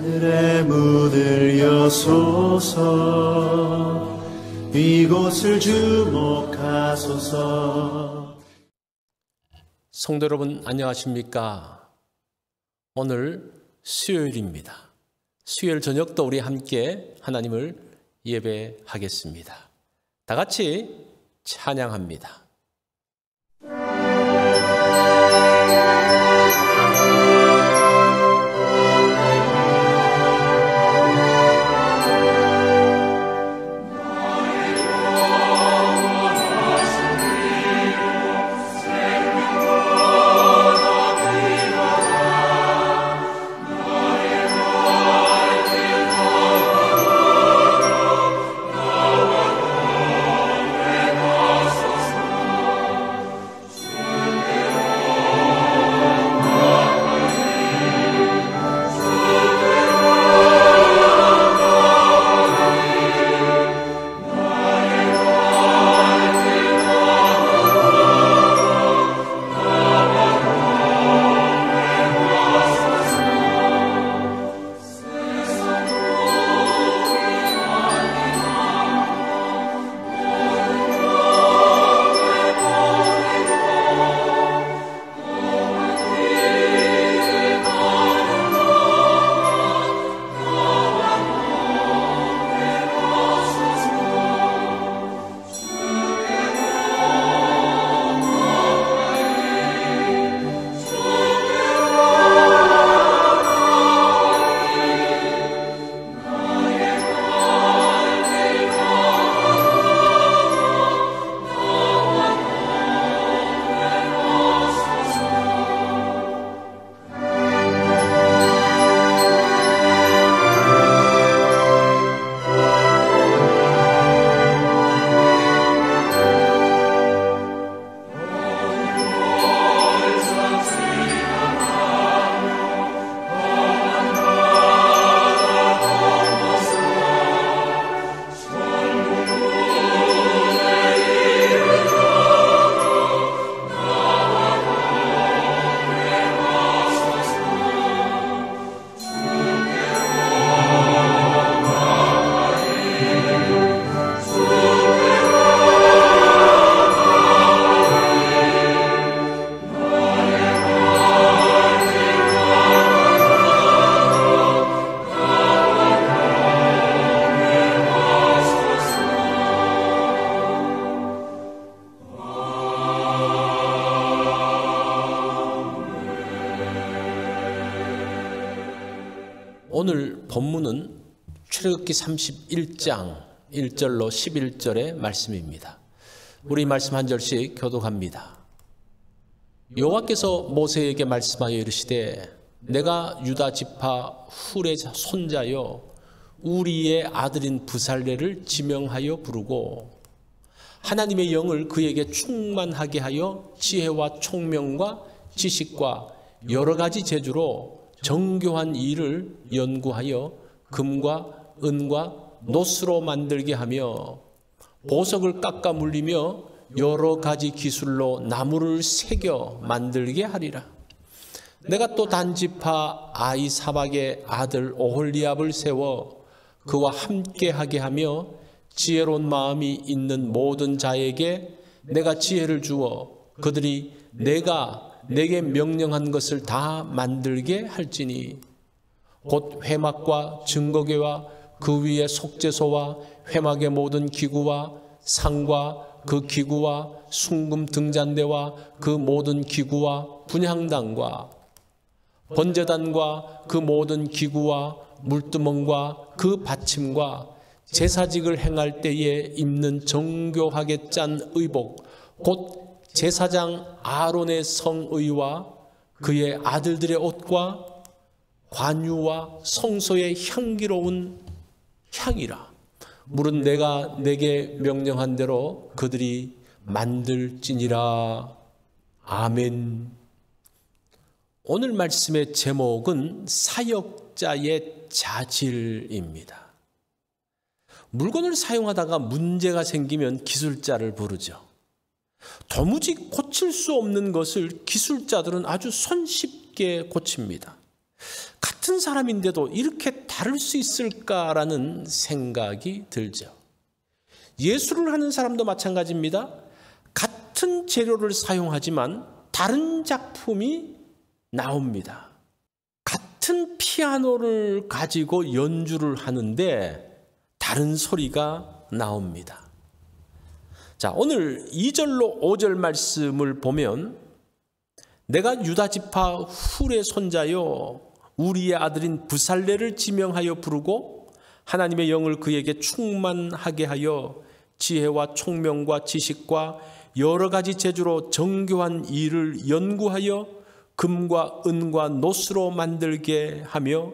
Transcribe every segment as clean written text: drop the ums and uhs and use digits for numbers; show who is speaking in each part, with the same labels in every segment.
Speaker 1: 하늘의 문을 여소서 이곳을 주목하소서.
Speaker 2: 성도 여러분 안녕하십니까? 오늘 수요일입니다. 수요일 저녁도 우리 함께 하나님을 예배하겠습니다. 다 같이 찬양합니다. 오늘 본문은 출애굽기 31장 1절로 11절의 말씀입니다. 우리 말씀 한 절씩 교독합니다. 여호와께서 모세에게 말씀하여 이르시되 내가 유다 지파 훌의 손자여 우리의 아들인 부살레를 지명하여 부르고 하나님의 영을 그에게 충만하게 하여 지혜와 총명과 지식과 여러 가지 재주로 정교한 일을 연구하여 금과 은과 노스로 만들게 하며 보석을 깎아 물리며 여러 가지 기술로 나무를 새겨 만들게 하리라. 내가 또 단지파 아이사박의 아들 오홀리압을 세워 그와 함께하게 하며 지혜로운 마음이 있는 모든 자에게 내가 지혜를 주어 그들이 내가 내게 명령한 것을 다 만들게 할지니 곧 회막과 증거궤와 그 위에 속죄소와 회막의 모든 기구와 상과 그 기구와 순금 등잔대와 그 모든 기구와 분향단과 번제단과 그 모든 기구와 물두멍과 그 받침과 제사직을 행할 때에 입는 정교하게 짠 의복 곧 제사장 아론의 성의와 그의 아들들의 옷과 관유와 성소의 향기로운 향이라. 물은 내가 내게 명령한 대로 그들이 만들지니라. 아멘. 오늘 말씀의 제목은 사역자의 자질입니다. 물건을 사용하다가 문제가 생기면 기술자를 부르죠. 도무지 고칠 수 없는 것을 기술자들은 아주 손쉽게 고칩니다. 같은 사람인데도 이렇게 다를 수 있을까라는 생각이 들죠. 예술을 하는 사람도 마찬가지입니다. 같은 재료를 사용하지만 다른 작품이 나옵니다. 같은 피아노를 가지고 연주를 하는데 다른 소리가 나옵니다. 자, 오늘 2절로 5절 말씀을 보면 내가 유다 지파 훌의 손자요 우리의 아들인 부살레를 지명하여 부르고 하나님의 영을 그에게 충만하게 하여 지혜와 총명과 지식과 여러 가지 재주로 정교한 일을 연구하여 금과 은과 노스로 만들게 하며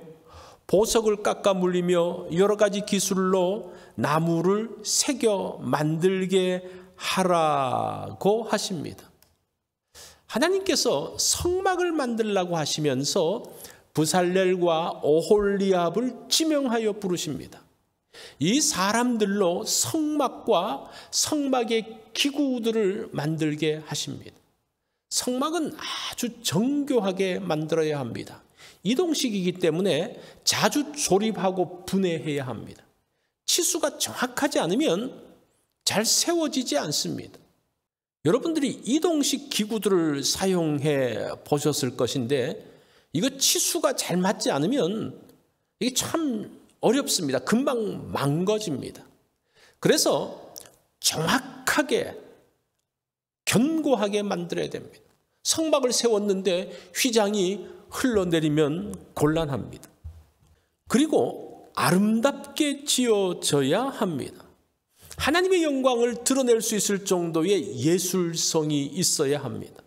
Speaker 2: 보석을 깎아 물리며 여러 가지 기술로 나무를 새겨 만들게 하라고 하십니다. 하나님께서 성막을 만들라고 하시면서 부살렐과 오홀리압을 지명하여 부르십니다. 이 사람들로 성막과 성막의 기구들을 만들게 하십니다. 성막은 아주 정교하게 만들어야 합니다. 이동식이기 때문에 자주 조립하고 분해해야 합니다. 치수가 정확하지 않으면 잘 세워지지 않습니다. 여러분들이 이동식 기구들을 사용해 보셨을 것인데 이거 치수가 잘 맞지 않으면 이게 참 어렵습니다. 금방 망가집니다. 그래서 정확하게 견고하게 만들어야 됩니다. 성막을 세웠는데 휘장이 흘러내리면 곤란합니다. 그리고 아름답게 지어져야 합니다. 하나님의 영광을 드러낼 수 있을 정도의 예술성이 있어야 합니다.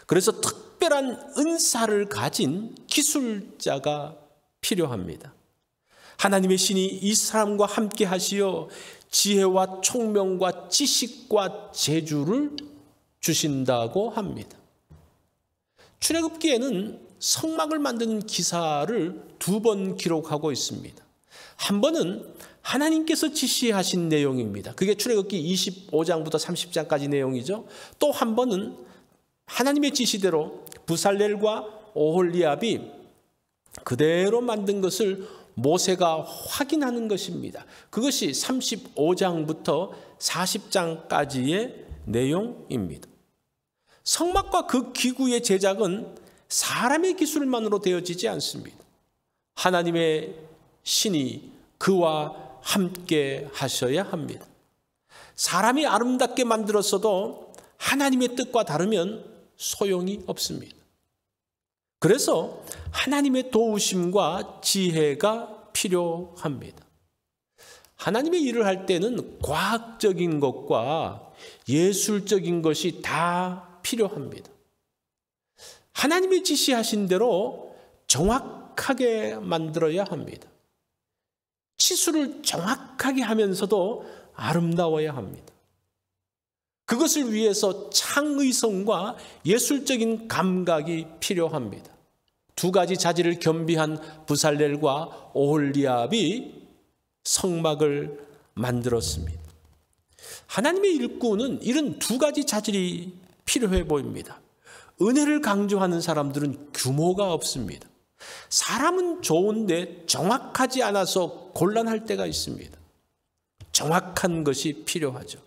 Speaker 2: 그래서 특별한 은사를 가진 기술자가 필요합니다. 하나님의 신이 이 사람과 함께 하시어 지혜와 총명과 지식과 재주를 주신다고 합니다. 출애굽기에는 성막을 만드는 기사를 2번 기록하고 있습니다. 한 번은 하나님께서 지시하신 내용입니다. 그게 출애굽기 25장부터 30장까지 내용이죠. 또 한 번은 하나님의 지시대로 부살렐과 오홀리압이 그대로 만든 것을 모세가 확인하는 것입니다. 그것이 35장부터 40장까지의 내용입니다. 성막과 그 기구의 제작은 사람의 기술만으로 되어지지 않습니다. 하나님의 신이 그와 함께 하셔야 합니다. 사람이 아름답게 만들었어도 하나님의 뜻과 다르면 소용이 없습니다. 그래서 하나님의 도우심과 지혜가 필요합니다. 하나님의 일을 할 때는 과학적인 것과 예술적인 것이 다 필요합니다. 하나님의 지시하신 대로 정확하게 만들어야 합니다. 치수를 정확하게 하면서도 아름다워야 합니다. 그것을 위해서 창의성과 예술적인 감각이 필요합니다. 2가지 자질을 겸비한 부살렐과 오홀리압이 성막을 만들었습니다. 하나님의 일꾼은 이런 2가지 자질이 필요해 보입니다. 은혜를 강조하는 사람들은 규모가 없습니다. 사람은 좋은데 정확하지 않아서 곤란할 때가 있습니다. 정확한 것이 필요하죠.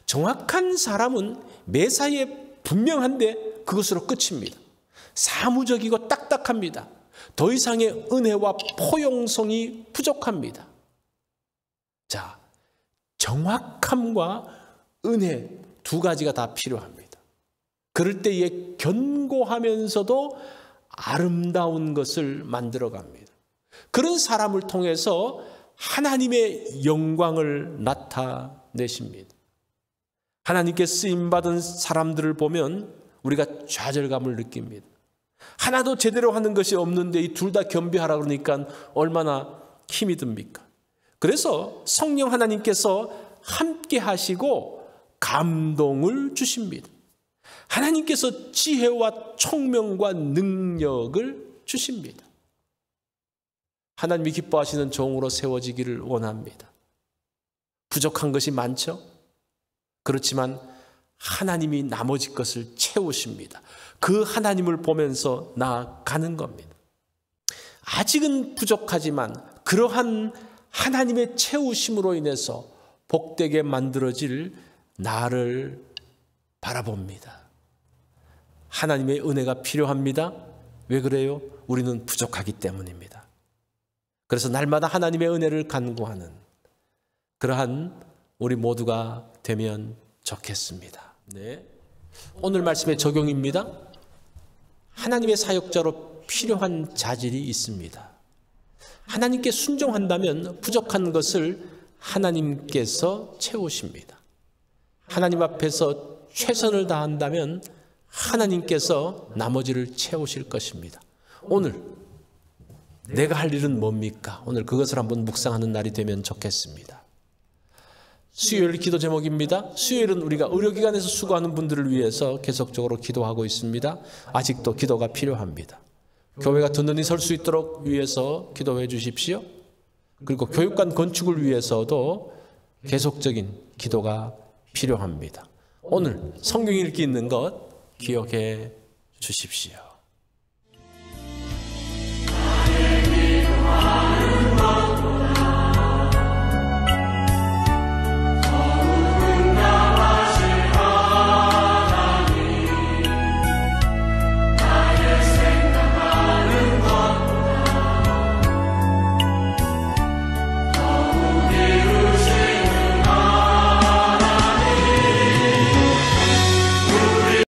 Speaker 2: 정확한 사람은 매사에 분명한데 그것으로 끝입니다. 사무적이고 딱딱합니다. 더 이상의 은혜와 포용성이 부족합니다. 자, 정확함과 은혜 2가지가 다 필요합니다. 그럴 때에 견고하면서도 아름다운 것을 만들어 갑니다. 그런 사람을 통해서 하나님의 영광을 나타내십니다. 하나님께 쓰임받은 사람들을 보면 우리가 좌절감을 느낍니다. 하나도 제대로 하는 것이 없는데 이 둘 다 겸비하라 그러니까 얼마나 힘이 듭니까? 그래서 성령 하나님께서 함께 하시고 감동을 주십니다. 하나님께서 지혜와 총명과 능력을 주십니다. 하나님이 기뻐하시는 종으로 세워지기를 원합니다. 부족한 것이 많죠? 그렇지만 하나님이 나머지 것을 채우십니다. 그 하나님을 보면서 나아가는 겁니다. 아직은 부족하지만 그러한 하나님의 채우심으로 인해서 복되게 만들어질 나를 바라봅니다. 하나님의 은혜가 필요합니다. 왜 그래요? 우리는 부족하기 때문입니다. 그래서 날마다 하나님의 은혜를 간구하는 그러한 우리 모두가 되면 좋겠습니다. 네. 오늘 말씀의 적용입니다. 하나님의 사역자로 필요한 자질이 있습니다. 하나님께 순종한다면 부족한 것을 하나님께서 채우십니다. 하나님 앞에서 최선을 다한다면 하나님께서 나머지를 채우실 것입니다. 오늘 내가 할 일은 뭡니까? 오늘 그것을 한번 묵상하는 날이 되면 좋겠습니다. 수요일 기도 제목입니다. 수요일은 우리가 의료기관에서 수고하는 분들을 위해서 계속적으로 기도하고 있습니다. 아직도 기도가 필요합니다. 교회가 든든히 설 수 있도록 위해서 기도해 주십시오. 그리고 교육관 건축을 위해서도 계속적인 기도가 필요합니다. 오늘 성경 읽기 있는 것 기억해 주십시오.